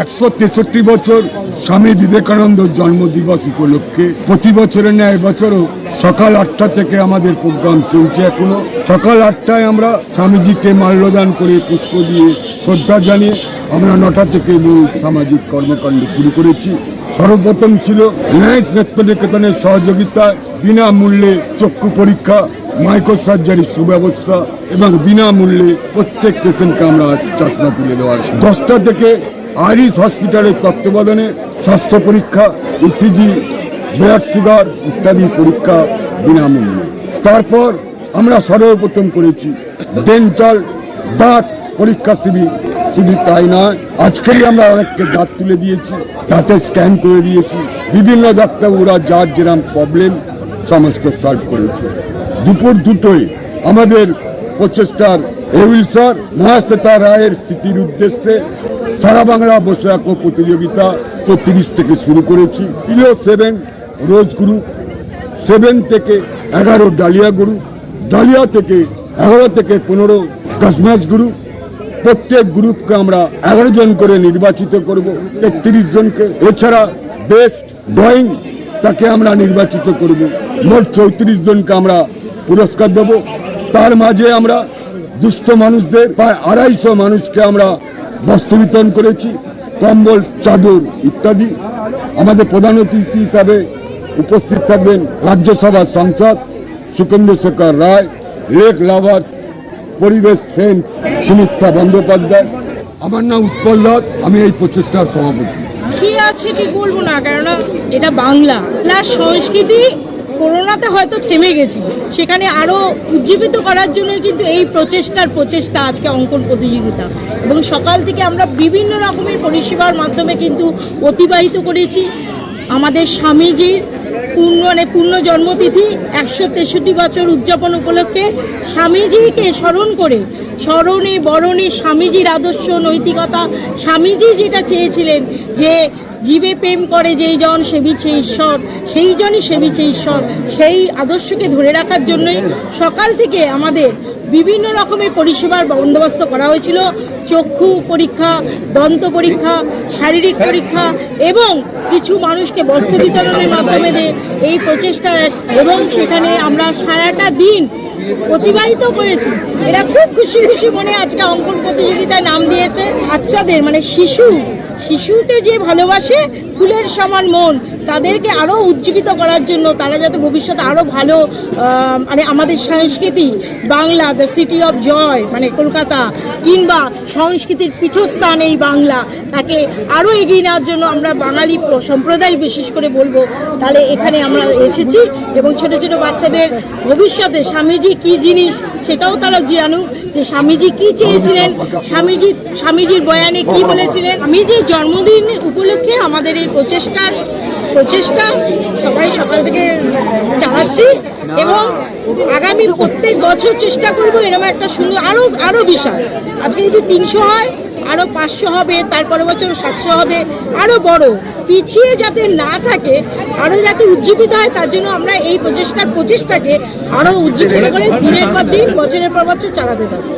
163 বছর স্বামী বিবেকানন্দ জন্মদিবস উপলক্ষে প্রতি বছরের ন্যায় এবছরও সকাল 8টা থেকে আমাদের প্রোগ্রাম চলছে। এখনো সকাল 8টায় আমরা স্বামীজিকে মাল্যদান করে পুষ্প দিয়ে শ্রদ্ধা জানিয়ে আমরা 9টা থেকে মূল সামাজিক কর্মকাণ্ড শুরু করেছি। সর্বপ্রথম ছিল রিলায়েন্স নেত্রনিকেতনের সহযোগিতায় বিনামূল্যে চক্ষু পরীক্ষা, মাইক্রো সার্জারির সুব্যবস্থা এবং বিনামূল্যে প্রত্যেক পেশেন্টকে আমরা চশমা তুলে দেওয়ার। 10টা থেকে আইরিশ হসপিটালের তত্ত্বাবধানে স্বাস্থ্য পরীক্ষা, ইসিজি, ব্লাড সুগার ইত্যাদি পরীক্ষা বিনামূল্যে। তারপর আমরা সর্বপ্রথম করেছি ডেন্টাল দাঁত পরীক্ষা শিবির। শুধু তাই নয়, আজকেই আমরা অনেককে দাঁত তুলে দিয়েছি, দাঁতে স্ক্যান করে দিয়েছি। বিভিন্ন ডাক্তারবাবুরা যার যেরকম প্রবলেম সমস্ত সলভ করেছে। দুপুর 2টোয় আমাদের প্রচেষ্টার এউইল স্যার মহাশ্বেতা রায়ের স্মৃতির উদ্দেশ্যে সারা বাংলা বসে আঁকো প্রতিযোগিতা 30 থেকে শুরু করেছি। ইলো 7 রোজ গ্রুপ, 7 থেকে 11 ডালিয়া গ্রুপ, ডালিয়া থেকে 11 থেকে 15 কাশমাস গ্রুপ। প্রত্যেক গ্রুপকে আমরা 11 জন করে নির্বাচিত করব, 31 জনকে। এছাড়া বেস্ট ড্রয়িং তাকে আমরা নির্বাচিত করব। মোট 34 জনকে আমরা পুরস্কার দেব। তার মাঝে আমরা দুস্থ মানুষদের প্রায় 250 মানুষকে আমরা বস্ত্র বিতরণ করেছি, কম্বল, চাদর ইত্যাদি। আমাদের প্রধান অতিথি হিসাবে উপস্থিত থাকবেন রাজ্যসভার সাংসদ সুকেন্দ্র শেখর রায়, লেক লাভার্স পরিবেশ ফ্রেন্ডস সুমিত্রা বন্দ্যোপাধ্যায়। আমার নাম উৎপল দাস, আমি এই প্রচেষ্টার সভাপতি। আছে ঠিক বলবো না, কেননা এটা বাংলা প্লাস সংস্কৃতি। করোনাতে হয়তো থেমে গেছে, সেখানে আরো উজ্জীবিত করার জন্য কিন্তু এই প্রচেষ্টা আজকে অঙ্কন প্রতিযোগিতা। এবং সকাল থেকে আমরা বিভিন্ন রকমের পরিষেবার মাধ্যমে কিন্তু অতিবাহিত করেছি। আমাদের স্বামীজির পূর্ণ জন্মতিথি 163 বছর উদযাপন উপলক্ষে স্বামীজিকে স্মরণ করে স্মরণে বরণে স্বামীজির আদর্শ নৈতিকতা, স্বামীজি যেটা চেয়েছিলেন যে জীবে প্রেম করে যেই জন সেবিছে ঈশ্বর, সেই জনই সেবিছে ঈশ্বর, সেই আদর্শকে ধরে রাখার জন্যই সকাল থেকে আমাদের বিভিন্ন রকমের পরিষেবার বন্দোবস্ত করা হয়েছিল। চক্ষু পরীক্ষা, দন্ত পরীক্ষা, শারীরিক পরীক্ষা এবং কিছু মানুষকে বস্ত্র বিতরণের মাধ্যমে এই প্রচেষ্টা। এবং সেখানে আমরা সারাটা দিন অতিবাহিত করেছি। এরা খুব খুশি মনে আজকে অঙ্কন প্রতিযোগিতায় নাম দিয়েছে। বাচ্চাদের মানে শিশুকে যে ভালোবাসে ফুলের সমান মন, তাদেরকে আরও উজ্জীবিত করার জন্য, তারা যাতে ভবিষ্যতে আরও ভালো মানে আমাদের সংস্কৃতি Bangla, the city of joy মানে কলকাতা, কিংবা সংস্কৃতির পীঠস্থান এই বাংলা, তাকে আরও এগিয়ে নেওয়ার জন্য আমরা বাঙালি সম্প্রদায় বিশেষ করে বলবো, তাহলে এখানে আমরা এসেছি। এবং ছোট ছোট বাচ্চাদের ভবিষ্যতে স্বামীজি কী জিনিস সেটাও তারা জানুক, যে স্বামীজি কী চেয়েছিলেন, স্বামীজির বয়ানে কি বলেছিলেন। স্বামীজির জন্মদিন উপলক্ষে আমাদের এই প্রচেষ্টা সবাই সকাল থেকে চালাচ্ছি এবং আগামী প্রত্যেক বছর চেষ্টা করবো এরকম একটা সুন্দর আরো বিষয়। আজকে যদি 300 হয়, আরো 500 হবে, তারপরে বছর 700 হবে, আরো বড় পিছিয়ে যাতে না থাকে, আরো যাতে উজ্জীবিত হয়, তার জন্য আমরা এই প্রচেষ্টাকে আরো উজ্জীবিত করে দিনের পর দিন, বছরের পর বছর চালাতে থাকবো।